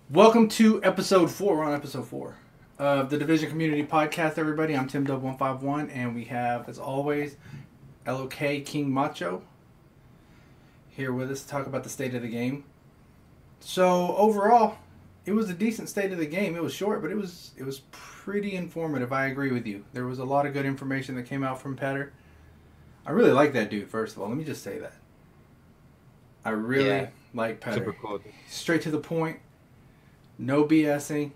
Welcome to episode 4. We're on episode 4 of the Division Community Podcast, everybody. I'm Tim Dub151, and we have, as always, LOK King Macho here with us to talk about the state of the game. So, overall, it was a decent state of the game. It was short, but it was pretty informative. I agree with you. There was a lot of good information that came out from Petter. I really like that dude, first of all. Let me just say that. I really like Petter. Super cool. Straight to the point. No BSing.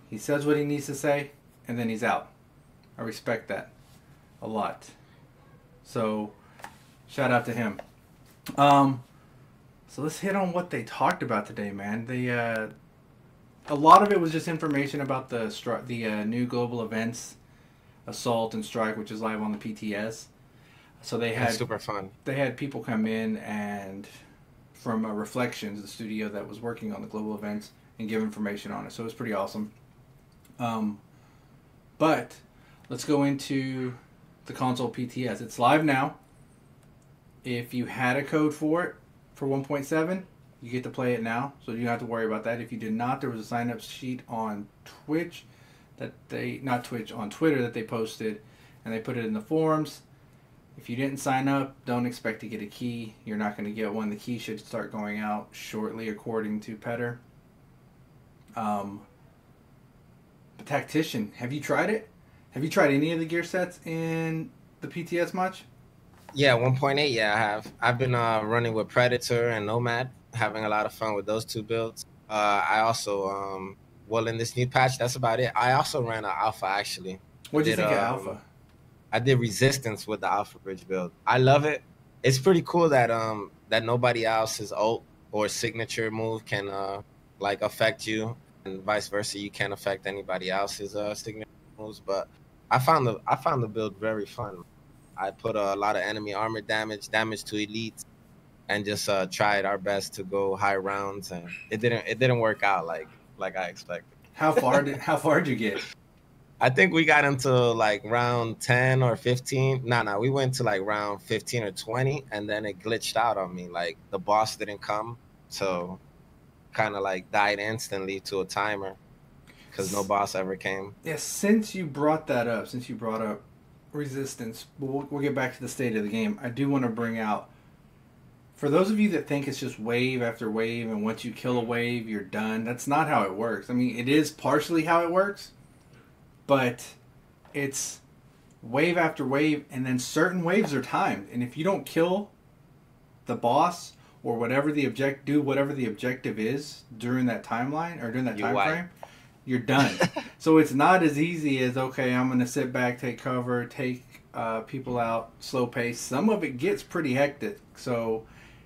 He says what he needs to say, and then he's out. I respect that a lot. So, shout out to him. So let's hit on what they talked about today, man. A lot of it was just information about the new global events, Assault and Strike, which is live on the PTS. So That's super fun. They had people come in and from Reflections, the studio that was working on the global events, and give information on it. So it was pretty awesome. But let's go into the console PTS. It's live now. If you had a code for it for 1.7, you get to play it now. So you don't have to worry about that. If you did not, there was a sign-up sheet on Twitch on Twitter that they posted, and they put it in the forums. If you didn't sign up, don't expect to get a key. You're not going to get one. The key should start going out shortly, according to Petter. But Tactician, have you tried it? Have you tried any of the gear sets in the PTS much? Yeah, 1.8, yeah, I have. I've been running with Predator and Nomad, having a lot of fun with those two builds. I also, in this new patch, that's about it. I also ran an Alpha, actually. What did you think of Alpha? I did Resistance with the Alpha Bridge build. I love it. It's pretty cool that that nobody else's ult or signature move can affect you, and vice versa. You can't affect anybody else's signature moves. But I found the build very fun. I put a lot of enemy armor damage to elites, and just tried our best to go high rounds, and it didn't work out like I expected. How far did you get? I think we got into like round 10 or 15. No, we went to like round 15 or 20, and then it glitched out on me. Like the boss didn't come, so kind of like died instantly to a timer because no boss ever came. Yeah, since you brought up Resistance, we'll get back to the state of the game. I do want to bring out, for those of you that think it's just wave after wave, and once you kill a wave, you're done. That's not how it works. I mean, it is partially how it works, but it's wave after wave, and then certain waves are timed. And if you don't kill the boss or whatever the objective is during that timeline or during that time frame, you're done. So it's not as easy as, okay, I'm going to sit back, take cover, take people out, slow pace. Some of it gets pretty hectic. So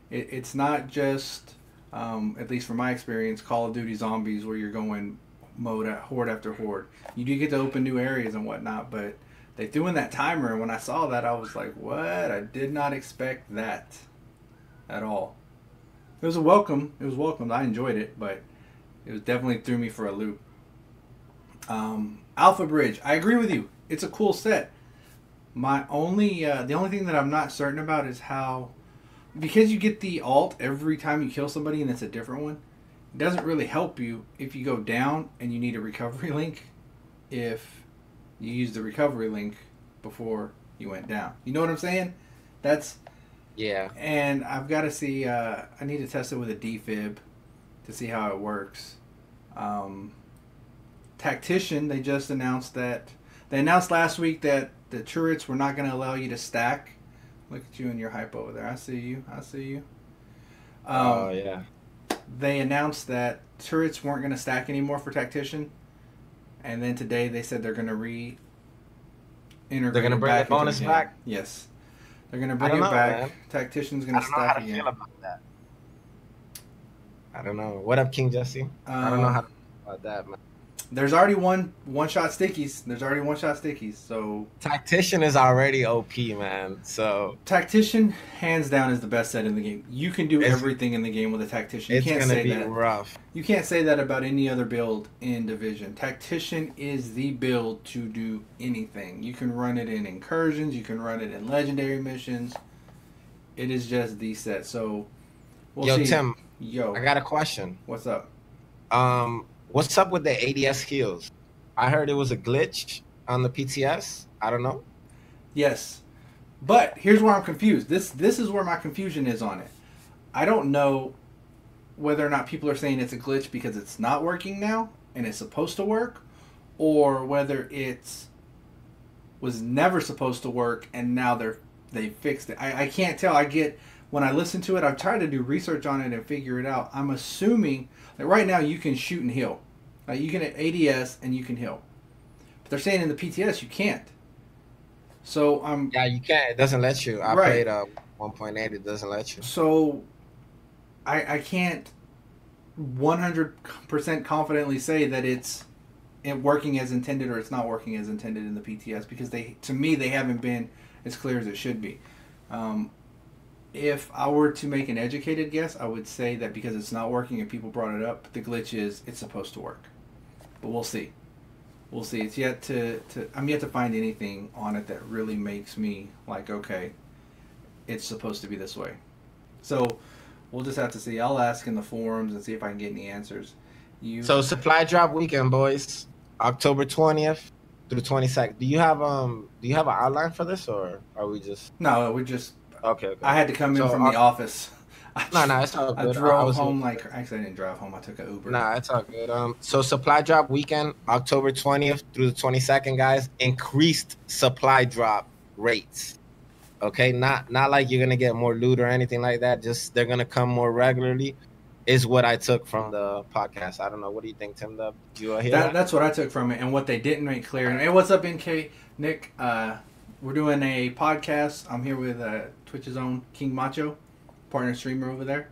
it's not just, at least from my experience, Call of Duty Zombies where you're going mode at horde after horde. You do get to open new areas and whatnot, but they threw in that timer, and when I saw that, I was like, what? I did not expect that at all. It was welcome. I enjoyed it, but it was definitely threw me for a loop. Alpha Bridge, I agree with you. It's a cool set. The only thing that I'm not certain about is how, because you get the alt every time you kill somebody and it's a different one, it doesn't really help you if you go down and you need a recovery link if you use the recovery link before you went down. You know what I'm saying? Yeah. And I've got to see, I need to test it with a defib to see how it works. Tactician, they just announced last week that the turrets were not going to allow you to stack. Look at you and your hype over there. I see you. Oh, yeah. They announced that turrets weren't going to stack anymore for Tactician. And then today they said they're going to reintegrate. They're going to bring the bonus back? Yes. They're going to bring it back. Man. Tactician's going to stack again. I don't know how to feel about that. I don't know. What up, King Jesse? I don't know how to feel about that, man. There's already one-shot stickies. So Tactician is already OP, man. So Tactician, hands down, is the best set in the game. You can do everything in the game with a Tactician. You can't say that. Rough. You can't say that about any other build in Division. Tactician is the build to do anything. You can run it in incursions. You can run it in legendary missions. It is just the set. So we'll see. Tim. Yo, I got a question. What's up? What's up with the ADS heals? I heard it was a glitch on the PTS. I don't know. Yes, but here's where I'm confused. This is where my confusion is on it. I don't know whether or not people are saying it's a glitch because it's not working now and it's supposed to work, or whether it's was never supposed to work and now they fixed it. I can't tell. I get when I listen to it, I've tried to do research on it and figure it out. I'm assuming that right now you can shoot and heal. Like you can ADS and you can heal. But they're saying in the PTS you can't. So I'm Yeah, you can't. It doesn't let you. I right. played 1.8. It doesn't let you. So I can't 100% confidently say that it's it working as intended or it's not working as intended in the PTS because to me they haven't been as clear as it should be. If I were to make an educated guess, I would say that because it's not working and people brought it up, the glitch is it's supposed to work. But we'll see. We'll see. It's yet to I'm yet to find anything on it that really makes me like, okay, it's supposed to be this way. So we'll just have to see. I'll ask in the forums and see if I can get any answers. So supply drop weekend, boys. October 20th through 22nd. Do you have an outline for this, or are we just No, we just okay? I had to come in from the office. No, it's all good. I drove home actually I didn't drive home. I took an Uber. Nah, it's all good. So supply drop weekend, October 20th through the 22nd, guys. Increased supply drop rates. Okay, not like you're gonna get more loot or anything like that. Just they're gonna come more regularly. Is what I took from the podcast. I don't know. What do you think, Tim? Dub? You hear that? That's what I took from it, and what they didn't make clear. And hey, what's up, NK Nick? We're doing a podcast. I'm here with Twitch's own King Macho, partner streamer over there.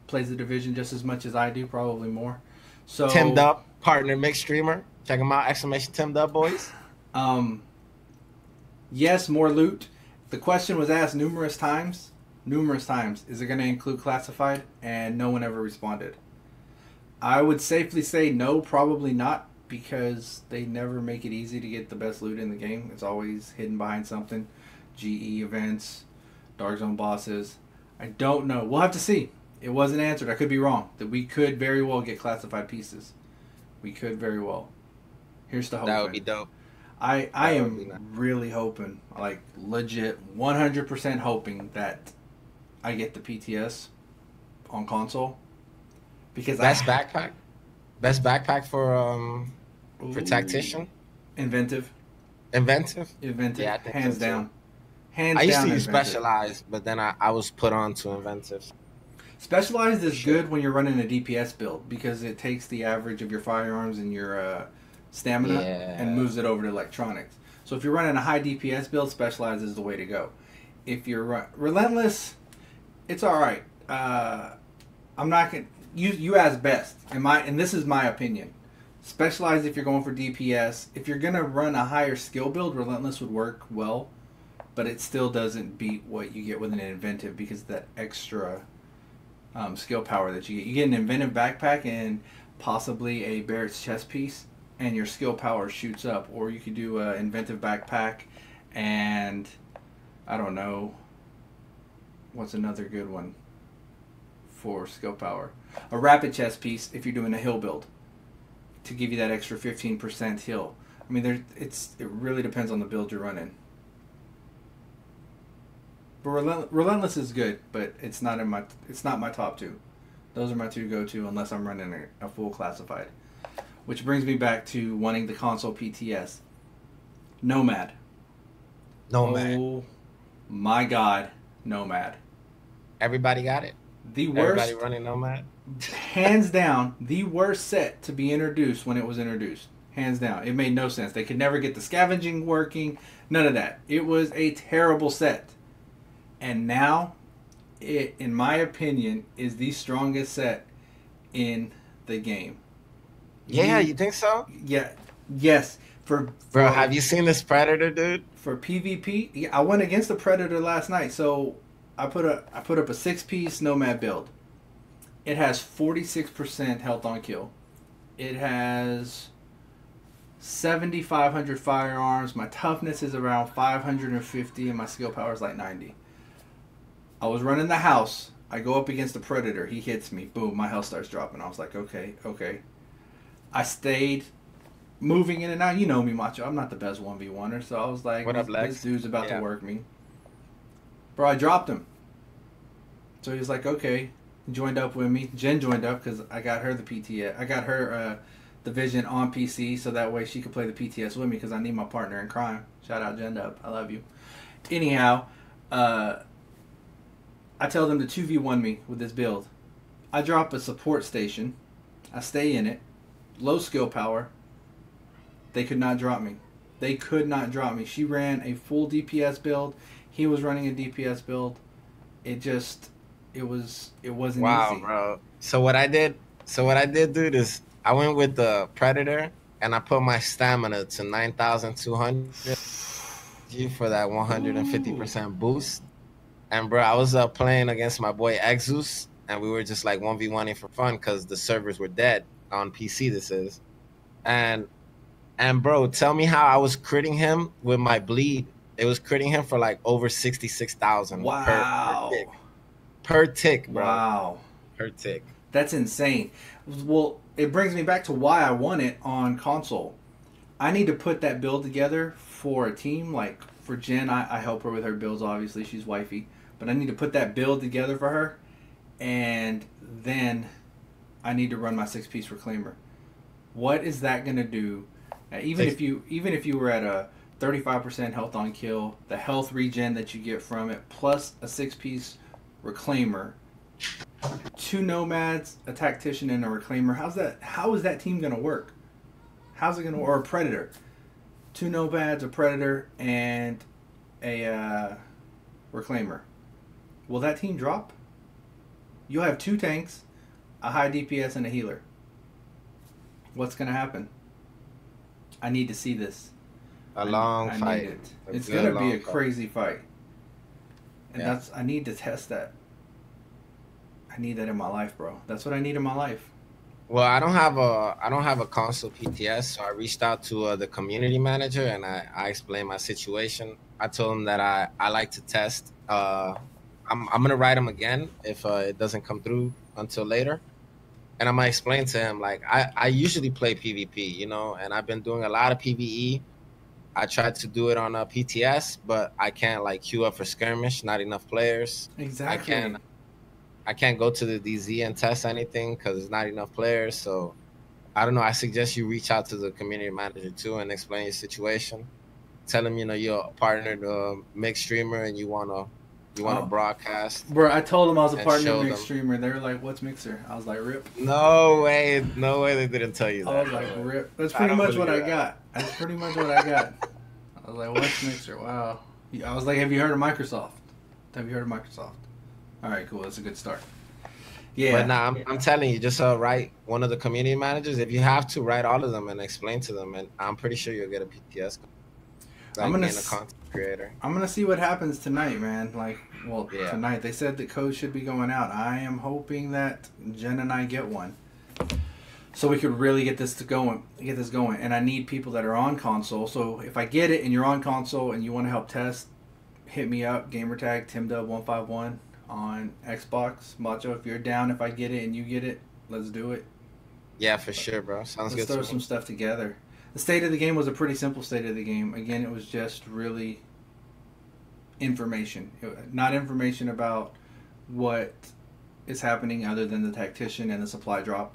Plays the division just as much as I do, probably more. So Tim Dub, partner mixed streamer. Check him out! Exclamation Tim Dub, boys. Yes, more loot. The question was asked numerous times. Is it going to include classified? And no one ever responded. I would safely say no, probably not, because they never make it easy to get the best loot in the game. It's always hidden behind something. GE events, Dark Zone bosses. I don't know. We'll have to see. It wasn't answered. I could be wrong. That we could very well get classified pieces. We could very well. Here's the hope. That would be dope. I am really hoping, like legit 100% hoping that I get the PTS on console because best backpack for tactician. Inventive. Yeah, hands so down. I used to use Specialized, but then I was put on to Inventive. Specialized is good when you're running a DPS build because it takes the average of your firearms and your stamina and moves it over to electronics. So if you're running a high DPS build, Specialized is the way to go. If you're Relentless, it's all right. I'm not gonna. You ask best, and this is my opinion. Specialized if you're going for DPS. If you're gonna run a higher skill build, Relentless would work well, but it still doesn't beat what you get with an Inventive because of that extra skill power that you get. You get an Inventive backpack and possibly a Barrett's chest piece, and your skill power shoots up. Or you could do an Inventive backpack, and I don't know. What's another good one for skill power? A rapid chest piece if you're doing a hill build to give you that extra 15% heal. I mean, it really depends on the build you're running. But Relentless is good, but it's not my top two. Those are my two go-to unless I'm running a full classified. Which brings me back to wanting the console PTS. Nomad. Oh my God. Nomad. Everybody got it. The worst. Everybody running Nomad. Hands down, the worst set to be introduced when it was introduced. Hands down. It made no sense. They could never get the scavenging working. None of that. It was a terrible set. And now, it, in my opinion, is the strongest set in the game. Yeah, you think so? Yeah. Yes. Bro, have you seen this Predator, dude? For PvP, yeah, I went against the Predator last night, so I put up a 6-piece Nomad build. It has 46% health on kill. It has 7,500 firearms. My toughness is around 550, and my skill power is like 90. I was running the house. I go up against the Predator. He hits me. Boom, my health starts dropping. I was like, okay. I stayed moving in and out. You know me, Macho. I'm not the best 1v1er, so I was like, What up, this Lex? dude's about to Yeah. work me. Bro, I dropped him. So he was like, okay. He joined up with me. Jen joined up because I got her the PTS. I got her Division on PC so that way she could play the PTS with me because I need my partner in crime. Shout out Jen Dub. I love you. Anyhow, I tell them to 2v1 me with this build. I drop a support station. I stay in it. Low skill power. They could not drop me. They could not drop me. She ran a full DPS build. He was running a DPS build. It wasn't Wow, easy. bro. So what I did, dude, is I went with the Predator and I put my stamina to 9,200 for that Ooh. 150% boost. And bro, I was playing against my boy Exus, and we were just like 1v1ing for fun because the servers were dead on PC. This is, and and bro, tell me how I was critting him with my bleed. It was critting him for like over 66,000 per Wow. tick. Per tick, bro. Wow. Per tick. That's insane. Well, it brings me back to why I won it on console. I need to put that build together for a team. Like for Jen, I help her with her builds. Obviously, she's wifey, but I need to put that build together for her, and then I need to run my 6-piece reclaimer. What is that gonna do? Six. Even if you were at a 35% health on kill, the health regen that you get from it, plus a 6-piece reclaimer, two nomads, a tactician, and a reclaimer. How is that team gonna work? How's it gonna work? Or a predator? Two nomads, a predator, and a reclaimer. Will that team drop? You'll have two tanks, a high DPS, and a healer. What's gonna happen? I need to see this. A long I need fight. it. A It's good gonna be long a fight. crazy fight, and Yeah. I need to test that. I need that in my life, bro. That's what I need in my life. Well, I don't have a console PTS, so I reached out to the community manager and I explained my situation. I told him that I like to test. I'm gonna write him again if it doesn't come through until later, and I'm gonna explain to him like I usually play PvP, and I've been doing a lot of PvE. I tried to do it on a PTS, but I can't like queue up for skirmish. Not enough players. I can't Exactly. I can't go to the DZ and test anything because there's not enough players. So I don't know. I suggest you reach out to the community manager too and explain your situation. Tell him you're a partnered mixed streamer and you wanna Oh, broadcast bro, I told them I was a and partner show mix them. streamer. They were like, "What's Mixer?" I was like, "Rip." No way they didn't tell you I that. was No like, way. "Rip." That's I pretty don't much believe what I that. got. That's pretty much what I got. I was like, "What's Mixer?" Wow. I was like, "Have you heard of Microsoft?" Have you heard of Microsoft? All right, cool. That's a good start. But Yeah. nah, I'm telling you, just write one of the community managers. If you have to, write all of them and explain to them, and I'm pretty sure you'll get a PTS, I'm like gonna being a content creator. I'm gonna see what happens tonight, man. Like, well, Yeah. tonight they said the code should be going out. I am hoping that Jen and I get one, so we could really get this going. And I need people that are on console. So if I get it and you're on console and you want to help test, hit me up. Gamertag TimDub151 on Xbox. Macho, if you're down, if I get it and you get it, let's do it. Yeah, for sure, bro. Sounds Let's good throw to some me. stuff together. The state of the game was a pretty simple state of the game. Again, it was just really information, not information about what is happening other than the tactician and the supply drop,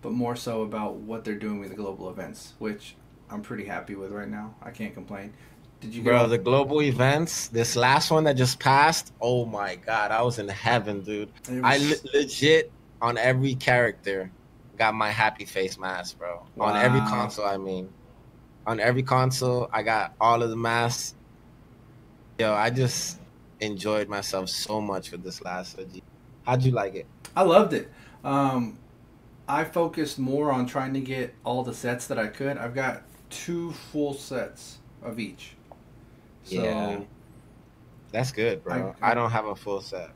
but more so about what they're doing with the global events, which I'm pretty happy with right now. I can't complain. Did you get Bro, all? the global events, this last one that just passed, oh my God, I was in heaven, dude. It I was legit, on every character, got my happy face mask, bro. On every wow. console, I mean. On every console, I got all of the masks. Yo, I just enjoyed myself so much with this last OG. How'd you like it? I loved it. Um, I focused more on trying to get all the sets that I could. I've got two full sets of each. Yeah, So that's good, I, bro. I I don't have a full set.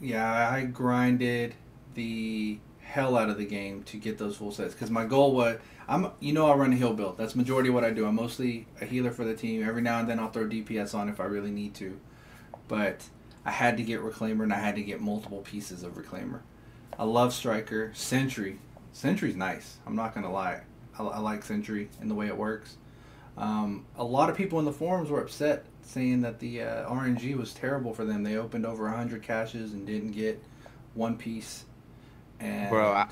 yeah, I grinded the hell out of the game to get those full sets because my goal was I run a heal build. That's majority of what I do. I'm mostly a healer for the team. Every now and then I'll throw DPS on if I really need to, but I had to get reclaimer and I had to get multiple pieces of reclaimer. I love striker, sentry. Sentry's nice. I'm not gonna lie. I like Sentry and the way it works. A lot of people in the forums were upset, saying that the RNG was terrible for them. They opened over 100 caches and didn't get one piece. Bro, And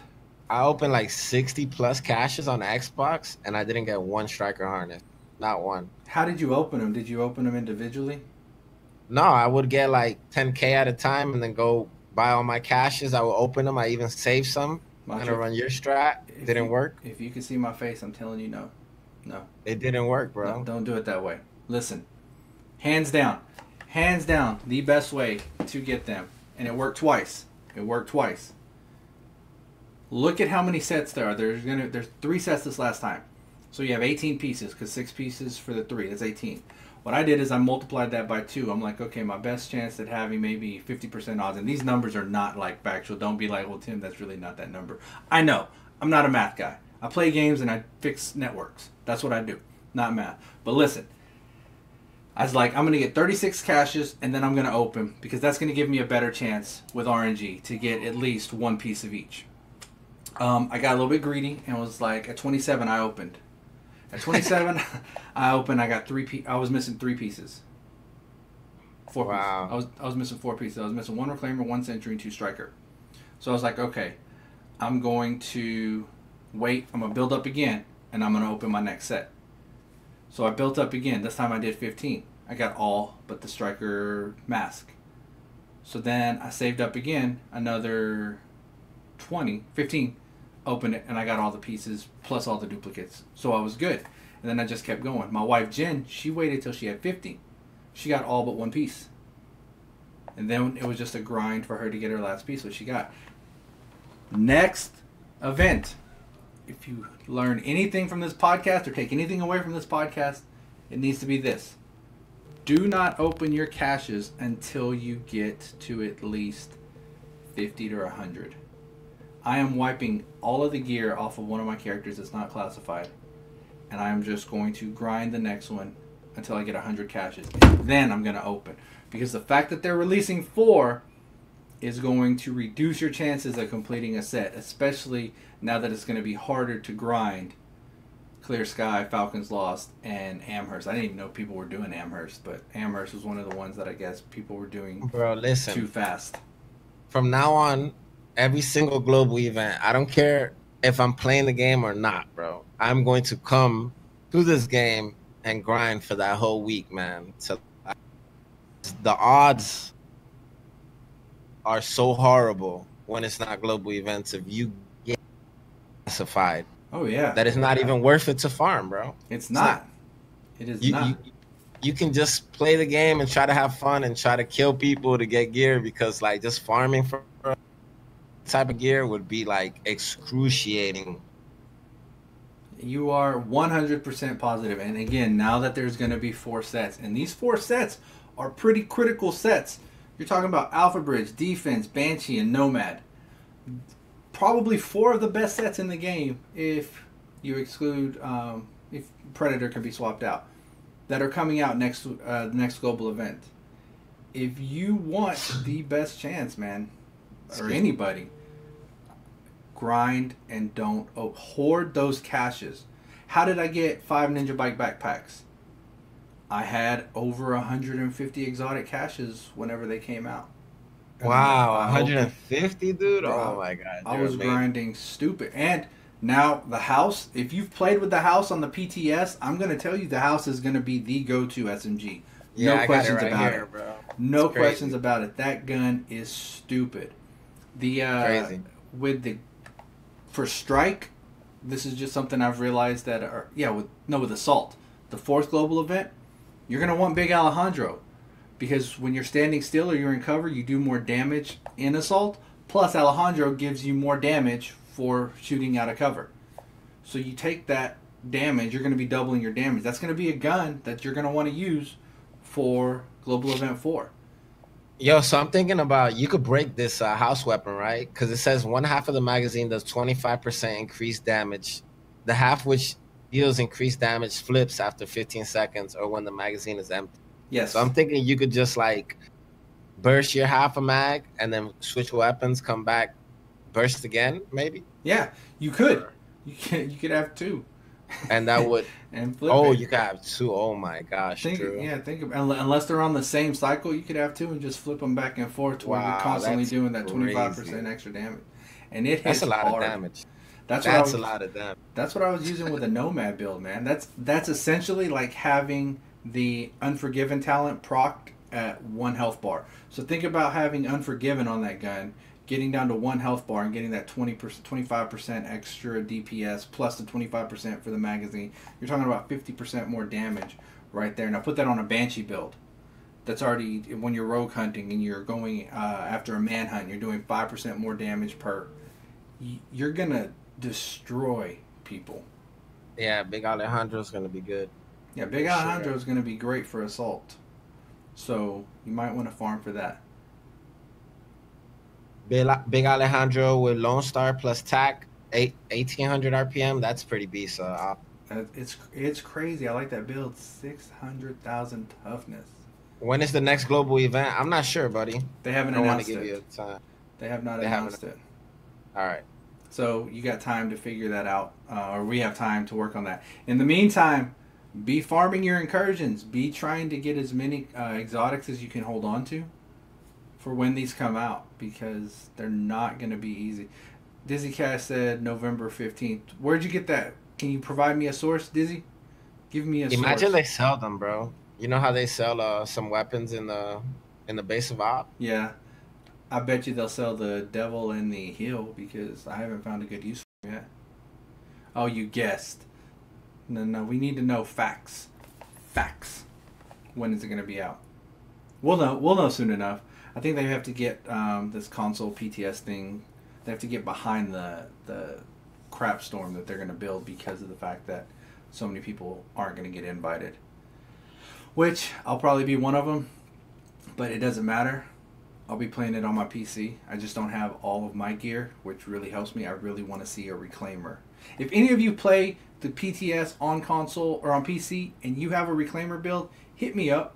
I opened like 60 plus caches on Xbox, and I didn't get one striker harness. Not one. how did you open them? Did you open them individually? No, I would get like 10K at a time and then go buy all my caches. I would open them. I even save some. I'm Macho, gonna run your strat. Didn't work. If you could see my face, I'm telling you no. No. It didn't work, bro. No, don't do it that way. Listen, hands down, the best way to get them, and it worked twice. It worked twice. Look at how many sets there are. There's 3 sets this last time, so you have 18 pieces because 6 pieces for the 3. That's 18. What I did is I multiplied that by 2. I'm like, okay, my best chance at having maybe 50% odds, and these numbers are not like factual. Don't be like, well, Tim, that's really not that number. I know. I'm not a math guy. I play games and I fix networks. That's what I do, not math. But listen, I was like, I'm going to get 36 caches and then I'm going to open because that's going to give me a better chance with RNG to get at least one piece of each. I got a little bit greedy and was like, at 27 I opened. At 27 I opened. I got I was missing 3 pieces. 4 Wow. pieces. I was missing 4 pieces. I was missing 1 reclaimer, 1 sentry, and 2 striker. So I was like, okay, I'm going to wait. I'm going to build up again, and I'm going to open my next set. So I built up again. This time I did 15. I got all but the striker mask. So then I saved up again, another 15, opened it, and I got all the pieces plus all the duplicates. So I was good. And then I just kept going. My wife, Jen, she waited till she had 50. She got all but 1 piece. And then it was just a grind for her to get her last piece, which she got. Next event. If you learn anything from this podcast or take anything away from this podcast, it needs to be this. Do not open your caches until you get to at least 50 to 100. I am wiping all of the gear off of one of my characters that's not classified. And I am just going to grind the next one until I get 100 caches. And then I'm going to open. Because the fact that they're releasing 4 is going to reduce your chances of completing a set, especially now that it's going to be harder to grind Clear Sky, Falcon's Lost, and Amherst. I didn't even know people were doing Amherst, but Amherst was one of the ones that I guess people were doing too fast. From now on, every single global event, I don't care if I'm playing the game or not, bro. I'm going to come to this game and grind for that whole week, man. So the odds are so horrible when it's not global events if you get classified. Oh yeah. That it's not even worth it to farm, bro. It's not. It is not. You can just play the game and try to have fun and try to kill people to get gear because like just farming for type of gear would be like excruciating. You are 100% positive. And again, now that there's going to be 4 sets, and these 4 sets are pretty critical sets. You're talking about Alpha Bridge, Defense, Banshee, and Nomad. Probably 4 of the best sets in the game if you exclude if Predator can be swapped out, that are coming out next global event. If you want the best chance, man, or anybody, grind and don't hoard those caches. How did I get 5 Ninja Bike backpacks? I had over 150 exotic caches whenever they came out. Wow, 150, dude? Bro, oh my god. I was grinding stupid. And now the house, if you've played with the house on the PTS, I'm going to tell you the house is going to be the go-to SMG. Yeah, no questions about here, it. Bro. No questions about it. That gun is stupid. Crazy. For strike, this is just something I've realized that with assault, the 4th global event, you're going to want Big Alejandro. Because when you're standing still or you're in cover, you do more damage in assault. Plus, Alejandro gives you more damage for shooting out of cover. So you take that damage, you're going to be doubling your damage. That's going to be a gun that you're going to want to use for Global Event 4. Yo, so I'm thinking about, you could break this house weapon, right? Because it says 1/2 of the magazine does 25% increased damage. The half which deals increased damage flips after 15 seconds or when the magazine is empty. Yes. So I'm thinking you could just like burst your half a mag and then switch weapons, come back burst again, maybe. Yeah, you could. You could have two, And that would. and flip Oh, it. you could have two. Oh my gosh, true. Think of, unless they're on the same cycle, you could have two and just flip them back and forth to where you're Wow, constantly that's doing that crazy. 25% extra damage, and it That's hits a lot of hard. damage. That's what I That's a was. lot of damage. That's what I was using with a Nomad build, man. That's essentially like having the Unforgiven talent procced at 1 health bar. So think about having Unforgiven on that gun, getting down to 1 health bar and getting that 20%, 25% extra DPS plus the 25% for the magazine. You're talking about 50% more damage right there. Now put that on a Banshee build. That's already when you're rogue hunting and you're going after a manhunt. You're doing 5% more damage per. You're gonna destroy people. Yeah, Big Alejandro's gonna be good. Yeah, Big For Alejandro sure. is going to be great for assault. So you might want to farm for that. Big Alejandro with Lone Star plus TAC, 1800 RPM. That's pretty beast. It's crazy. I like that build. 600,000 toughness. When is the next global event? I'm not sure, buddy. They haven't I don't want to announced give you it. a time. They have not They haven't. announced it. All right. So you got time to figure that out, or we have time to work on that. In the meantime, be farming your incursions. Be trying to get as many exotics as you can hold on to for when these come out, because they're not going to be easy. Dizzy Cash said November 15th. Where'd you get that? Can you provide me a source, Dizzy? Give me a Imagine source. they sell them, bro. You know how they sell some weapons in the base of op? Yeah, I bet you they'll sell the devil and the heel because I haven't found a good use for them yet. Oh, you guessed. No, no, we need to know facts. Facts. When is it going to be out? We'll know. We'll know soon enough. I think they have to get this console PTS thing. They have to get behind the crap storm that they're going to build because of the fact that so many people aren't going to get invited. Which I'll probably be one of them, but it doesn't matter. I'll be playing it on my PC. I just don't have all of my gear, which really helps me. I really want to see a reclaimer. If any of you play the PTS on console or on PC and you have a reclaimer build, hit me up.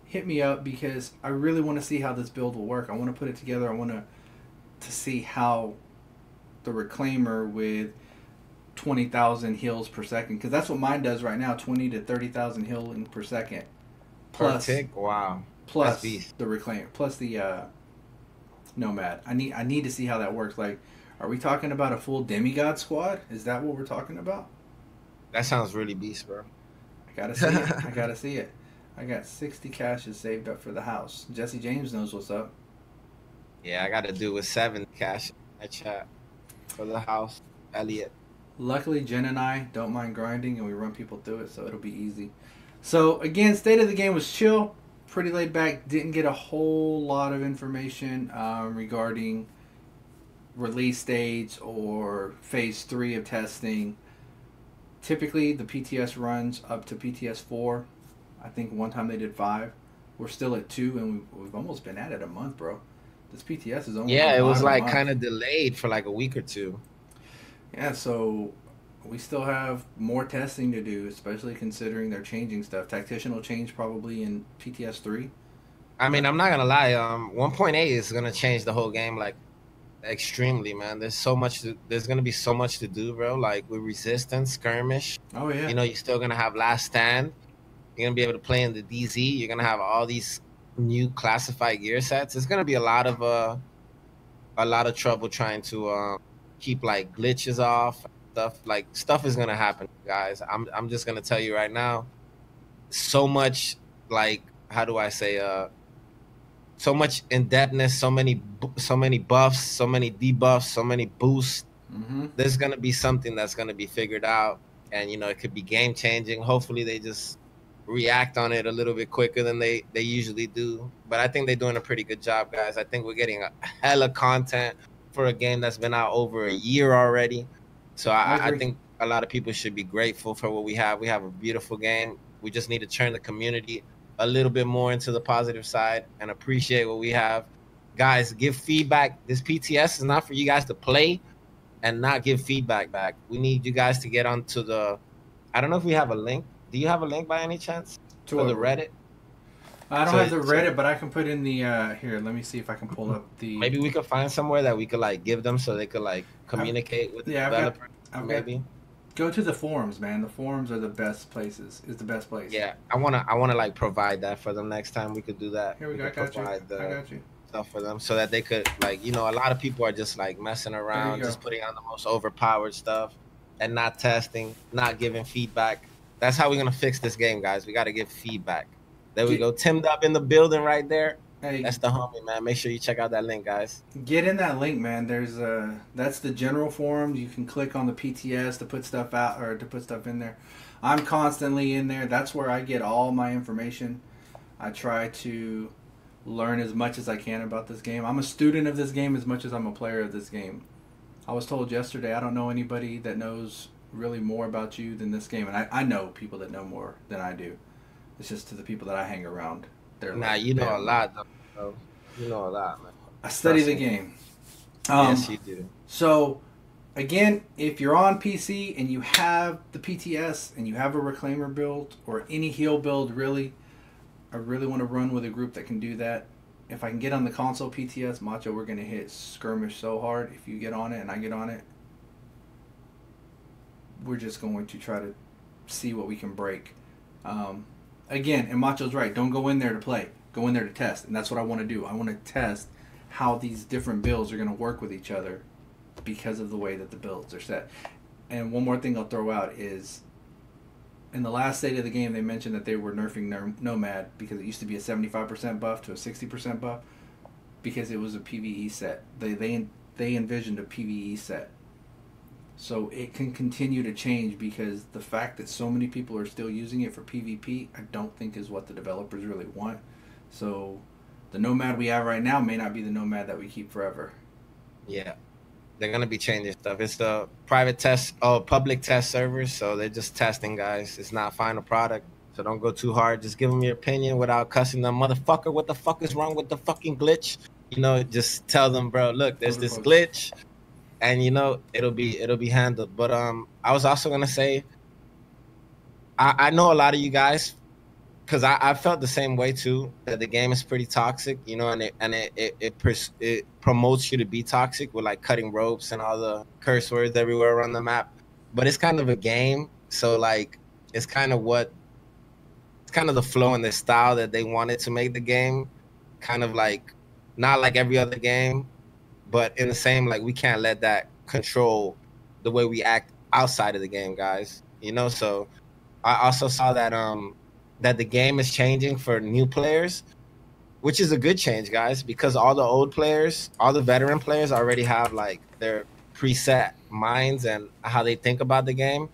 Hit me up because I really want to see how this build will work. I want to put it together. I want to see how the reclaimer with 20,000 heals per second, because that's what mine does right now, 20 to 30,000 healing per second. Per Plus, tick? Wow. That's plus beast. the reclaim, plus the nomad. I need to see how that works. Like, are we talking about a full demigod squad? Is that what we're talking about? That sounds really beast, bro. I gotta see it. I gotta see it. I got 60 caches saved up for the house. Jesse James knows what's up. Yeah, I got to do with 7 cash in that chat for the house. Elliot. Luckily, Jen and I don't mind grinding, and we run people through it, so it'll be easy. So again, state of the game was chill, pretty laid back. Didn't get a whole lot of information regarding release dates or phase 3 of testing. Typically, the PTS runs up to PTS 4. I think one time they did 5. We're still at 2, and we've almost been at it a month, bro. This PTS is almost Yeah, it was a like month. kind of delayed for like a week or two. Yeah, so we still have more testing to do, especially considering they're changing stuff. Tactician will change probably in PTS 3. I mean, I'm not gonna lie. 1.8 is gonna change the whole game like extremely, man. There's gonna be so much to do, bro. Like with resistance, skirmish. Oh, yeah. You know, you're still gonna have last stand. You're gonna be able to play in the DZ. You're gonna have all these new classified gear sets. It's gonna be a lot of trouble trying to keep like glitches off. Stuff is gonna happen, guys. I'm just gonna tell you right now. So much like how do I say so much in depthness, so many buffs, so many debuffs, so many boosts. Mm-hmm. There's gonna be something that's gonna be figured out, and you know it could be game changing. Hopefully they just react on it a little bit quicker than they usually do. But I think they're doing a pretty good job, guys. I think we're getting a hella content for a game that's been out over a year already. So I agree. think a lot of people should be grateful for what we have. We have a beautiful game. We just need to turn the community a little bit more into the positive side and appreciate what we have. Guys, give feedback. This PTS is not for you guys to play and not give feedback back. We need you guys to get onto the. I don't know if we have a link. Do you have a link by any chance To for the what? Reddit? I don't have So, the so Reddit, but I can put in the here. Let me see if I can pull up the. maybe we could find somewhere that we could like give them so they could like I've, communicate with the yeah, developers. I've got. Maybe. Go to the forums, man. The forums are the best places. Is the best place. Yeah, I wanna like provide that for them next time. We could do that. Here we We go. I could got you. provide I the got you. stuff for them so that they could like a lot of people are just like messing There you around, go. just putting on the most overpowered stuff and not testing, not giving feedback. That's how we're gonna fix this game, guys. We got to give feedback. There we Get go. Timmed up in the building right there. hey, That's the homie, man. Make sure you check out that link, guys. get in that link, man. There's that's the general forums. You can click on the PTS to put stuff out or to put stuff in there. I'm constantly in there. That's where I get all my information. I try to learn as much as I can about this game. I'm a student of this game as much as I'm a player of this game. I was told yesterday I don't know anybody that knows really more about you than this game, and I know people that know more than I do. It's just to the people that I hang around. They're Nah, like, you know a man, lot, though. Bro. You know a lot, man. I study Trust the me. game. Yes, you do. So, again, if you're on PC and you have the PTS and you have a Reclaimer build or any heal build, really, I really want to run with a group that can do that. If I can get on the console PTS, Macho, we're going to hit skirmish so hard. If you get on it and I get on it, we're just going to try to see what we can break. Again, and Macho's right. Don't go in there to play. Go in there to test. And that's what I want to do. I want to test how these different builds are going to work with each other because of the way that the builds are set. And one more thing I'll throw out is in the last state of the game, they mentioned that they were nerfing Nomad because it used to be a 75% buff to a 60% buff because it was a PvE set. They envisioned a PvE set. So it can continue to change because the fact that so many people are still using it for PvP, I don't think is what the developers really want. So the Nomad we have right now may not be the Nomad that we keep forever. Yeah. They're gonna be changing stuff. It's the public test servers, so they're just testing, guys. It's not final product, so don't go too hard. Just give them your opinion without cussing them, motherfucker. What the fuck is wrong with the fucking glitch? Just tell them, bro. Look, there's this glitch, and it'll be handled. But I was also gonna say, I know a lot of you guys. Because I felt the same way too, that the game is pretty toxic, and it promotes you to be toxic with like cutting ropes and all the curse words everywhere around the map. But it's kind of a game, so like it's kind of the flow and the style that they wanted to make the game, kind of like not like every other game, but in the same like we can't let that control the way we act outside of the game, guys. So I also saw that the game is changing for new players, which is a good change, guys, because all the old players, all the veteran players already have like their preset minds and how they think about the game.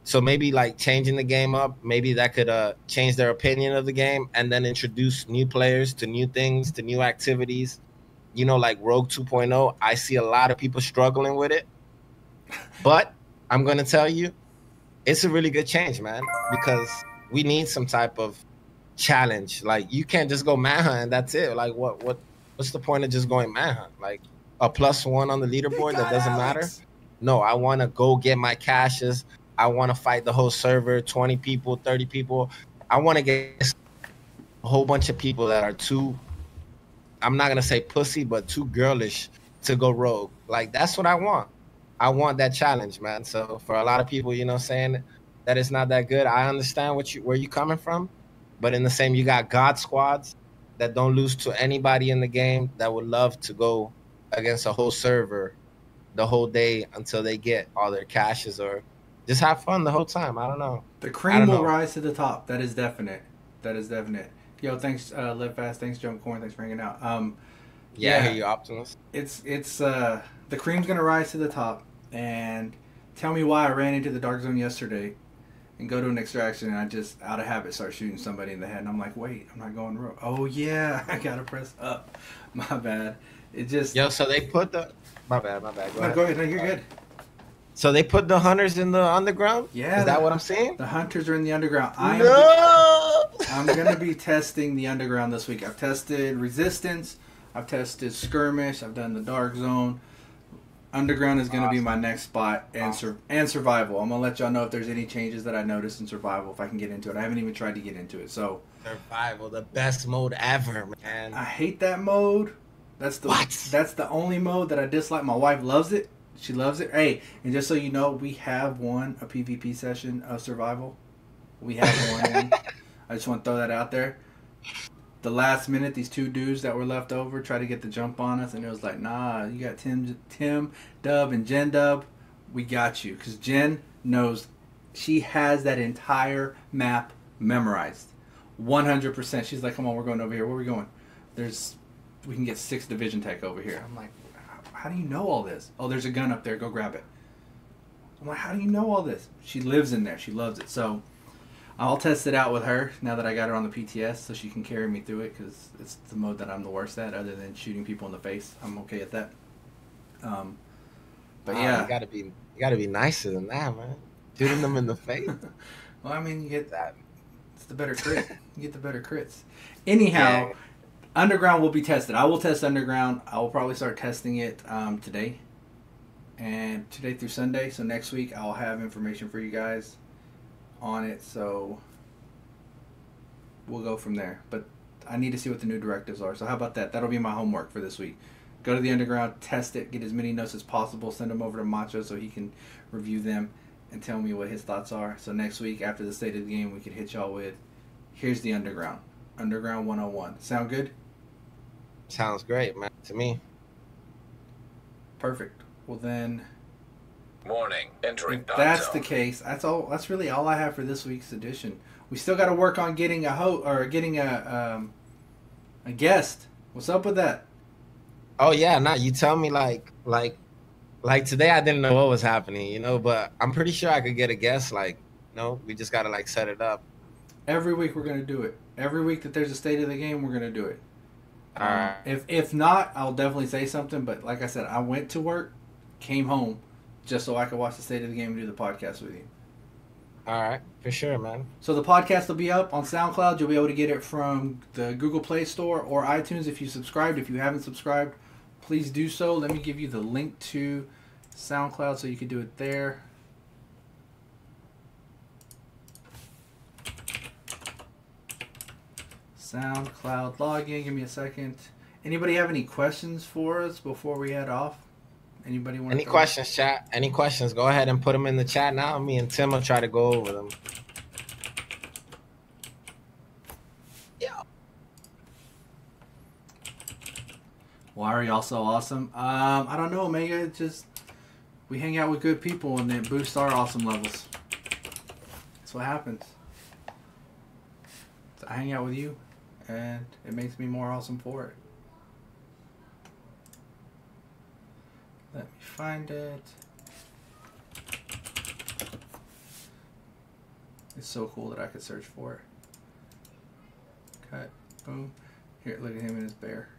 So maybe like changing the game up, maybe that could change their opinion of the game and then introduce new players to new things, to new activities. Like Rogue 2.0, I see a lot of people struggling with it. But I'm going to tell you, it's a really good change, man, because we need some type of challenge. Like you can't just go manhunt and that's it. Like what's the point of just going manhunt? Like a +1 on the leaderboard that doesn't matter? No, I want to go get my caches. I want to fight the whole server, 20 people, 30 people. I want to get a whole bunch of people that are too, I'm not going to say pussy, but too girlish to go rogue. Like that's what I want. I want that challenge, man. So for a lot of people, saying that it's not that good, I understand where you coming from, but in the same, you got God squads that don't lose to anybody in the game that would love to go against a whole server the whole day until they get all their caches or just have fun the whole time. I don't know. The cream will rise to the top. That is definite. That is definite. Yo, thanks, Live Fast. Thanks, Jump Corn. Thanks for hanging out. Yeah, I hear you, Optimus. It's the cream's gonna rise to the top. And tell me why I ran into the dark zone yesterday and go to an extraction and I just out of habit start shooting somebody in the head and I'm like, wait, I'm not going rogue. Oh yeah, I gotta press up. My bad. It just so they put the my bad. Go ahead. No, you're good. So they put the hunters in the underground? Yeah. Is that what I'm saying? The hunters are in the underground. I'm gonna be testing the underground this week. I've tested resistance, I've tested skirmish, I've done the dark zone. Underground is going to be Awesome. my next spot, and Awesome. and survival. I'm gonna let y'all know if there's any changes that I noticed in survival if I can get into it. I haven't even tried to get into it, so Survival, the best mode ever, I man. hate that mode. What? That's the only mode that I dislike. My wife loves it. She loves it. Hey, and just so you know, we have won a PvP session of survival. We have won one. I just want to throw that out there. The last minute, these two dudes that were left over tried to get the jump on us, and it was like, nah, you got Tim, Dub, and Jen Dub. We got you, because Jen knows she has that entire map memorized, 100%. She's like, come on, we're going over here. Where are we going? We can get 6 division tech over here. I'm like, how do you know all this? Oh, there's a gun up there. Go grab it. I'm like, how do you know all this? She lives in there. She loves it. So I'll test it out with her now that I got her on the PTS, so she can carry me through it, because it's the mode that I'm the worst at, other than shooting people in the face. I'm okay at that. But Wow, yeah. you gotta be nicer than that, man. Shooting them in the face. Well, I mean, That, it's the better crit. You get the better crits. Anyhow, yeah. Underground will be tested. I will test Underground. I will probably start testing it today. And today through Sunday. So next week I'll have information for you guys on it. So we'll go from there. But I need to see what the new directives are. So how about that? That'll be my homework for this week. Go to the Underground, test it, get as many notes as possible, send them over to Macho so he can review them and tell me what his thoughts are. So next week, after the state of the game, we can hit y'all with, here's the Underground. Underground 101. Sound good? Sounds great, man. To me. Perfect. Well then, Warning, entering if dark that's zone. the case, that's all. That's really all I have for this week's edition. We still got to work on getting getting a guest. What's up with that? Oh yeah, nah, you tell me like today I didn't know what was happening, but I'm pretty sure I could get a guess. We just gotta set it up. Every week we're gonna do it. Every week that there's a state of the game, we're gonna do it. All right. If not, I'll definitely say something. But like I said, I went to work, came home, just so I could watch the state of the game and do the podcast with you. All right, for sure, man. So the podcast will be up on SoundCloud. You'll be able to get it from the Google Play Store or iTunes if you subscribed. If you haven't subscribed, please do so. Let me give you the link to SoundCloud so you can do it there. SoundCloud login. Give me a second. Anybody have any questions for us before we head off? Anybody want Any questions, chat? Any questions? Go ahead and put them in the chat now. Me and Tim will try to go over them. Yeah. Why are y'all so awesome? I don't know, Omega. Just we hang out with good people and it boosts our awesome levels. That's what happens. So I hang out with you, and it makes me more awesome for it. Let me find it. It's so cool that I could search for it. Cut. Boom. Here, look at him and his bear.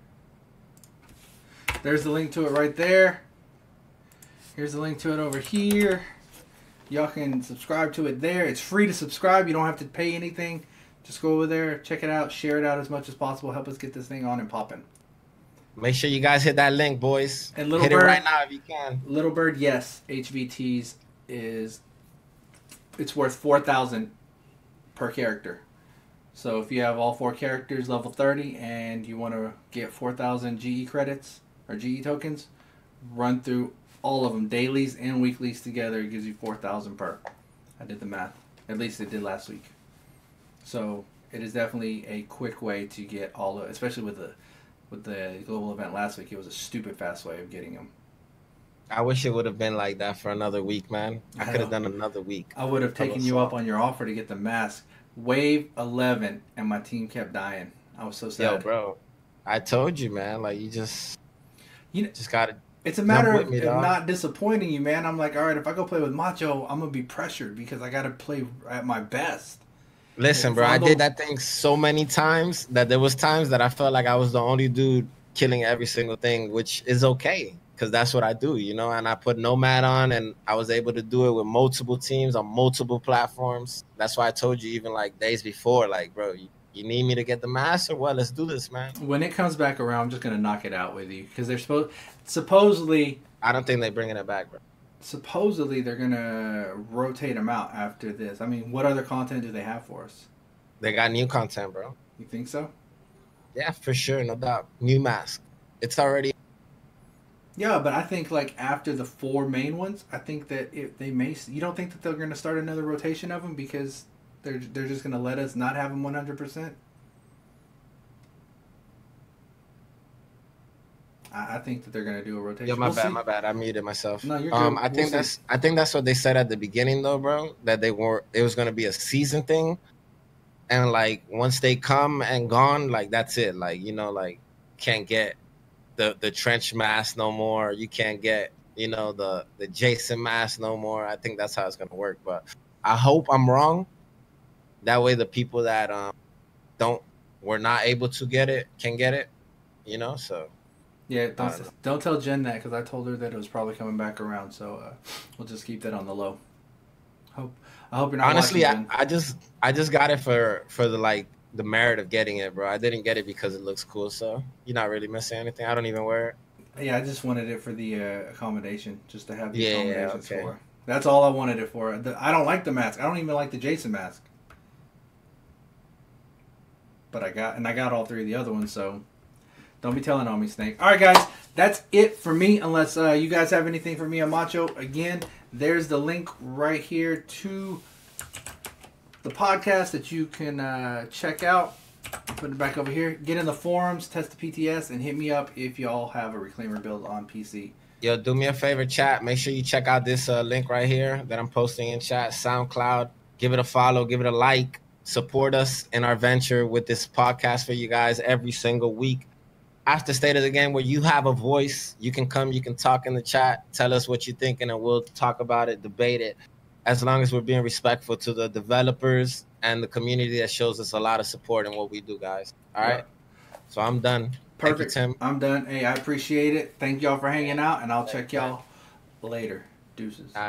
There's the link to it right there. Here's the link to it over here. Y'all can subscribe to it there. It's free to subscribe. You don't have to pay anything. Just go over there, check it out, share it out as much as possible. Help us get this thing on and popping. Make sure you guys hit that link, boys. And Little hit Bird, it right now if you can. Little Bird, yes. HVTs it's worth 4,000 per character. So if you have all 4 characters level 30 and you want to get 4,000 GE credits or GE tokens, run through all of them, dailies and weeklies together. It gives you 4,000 per. I did the math. At least it did last week. So it is definitely a quick way to get all of, especially with the global event last week. It was a stupid fast way of getting them. I wish it would have been like that for another week, man. I I could have know. done another week. I would have taken you up on your offer to get the mask. Wave 11, and my team kept dying. I was so sad. Yo, bro, I told you, man. Like you just gotta. It's a matter with of me, dog. not disappointing you, man. I'm like, all right, if I go play with Macho, I'm gonna be pressured because I got to play at my best. Listen, bro, I did that thing so many times that there was times that I felt like I was the only dude killing every single thing, which is okay because that's what I do, and I put Nomad on and I was able to do it with multiple teams on multiple platforms. That's why I told you even like days before, like, bro, you need me to get the mask or what? Let's do this, man. When it comes back around, I'm just gonna knock it out with you because they're supposedly I don't think they're bringing it back, bro. Supposedly they're gonna rotate them out after this. I mean, what other content do they have for us? They got new content, bro. You think so? Yeah, for sure, no doubt. New mask. It's already. Yeah, but I think like after the 4 main ones, I think that if they may, you don't think that they're gonna start another rotation of them because they're just gonna let us not have them 100%. I think that they're gonna do a rotation. Yo, my bad. I muted myself. No, you're good. I think that's what they said at the beginning though, bro. That it was gonna be a season thing, and like once they come and gone, like that's it. Like like can't get the trench mask no more. You can't get the Jason mask no more. I think that's how it's gonna work. But I hope I'm wrong. That way, the people that were not able to get it can get it. So. Yeah, don't tell Jen that because I told her that it was probably coming back around. So we'll just keep that on the low. I hope you're not. Honestly, watching, Jen. I just got it for the merit of getting it, bro. I didn't get it because it looks cool. So you're not really missing anything. I don't even wear it. Yeah, I just wanted it for the accommodation, just to have the Yeah, accommodations okay. for. That's all I wanted it for. I don't like the mask. I don't even like the Jason mask. But I got all 3 of the other ones, so don't be telling on me, Snake. All right, guys, that's it for me. Unless you guys have anything for me on Macho. Again, there's the link right here to the podcast that you can check out. Put it back over here. Get in the forums, test the PTS, and hit me up if y'all have a Reclaimer build on PC. Yo, do me a favor, chat. Make sure you check out this link right here that I'm posting in chat, SoundCloud. Give it a follow. Give it a like. Support us in our venture with this podcast for you guys every single week. After State of the Game, where you have a voice, you can come, you can talk in the chat, tell us what you're thinking, and we'll talk about it, debate it, as long as we're being respectful to the developers and the community that shows us a lot of support in what we do, guys. All right? So I'm done. Perfect. Thank you, Tim. I'm done. Hey, I appreciate it. Thank y'all for hanging out, and I'll check y'all later. Deuces. All right.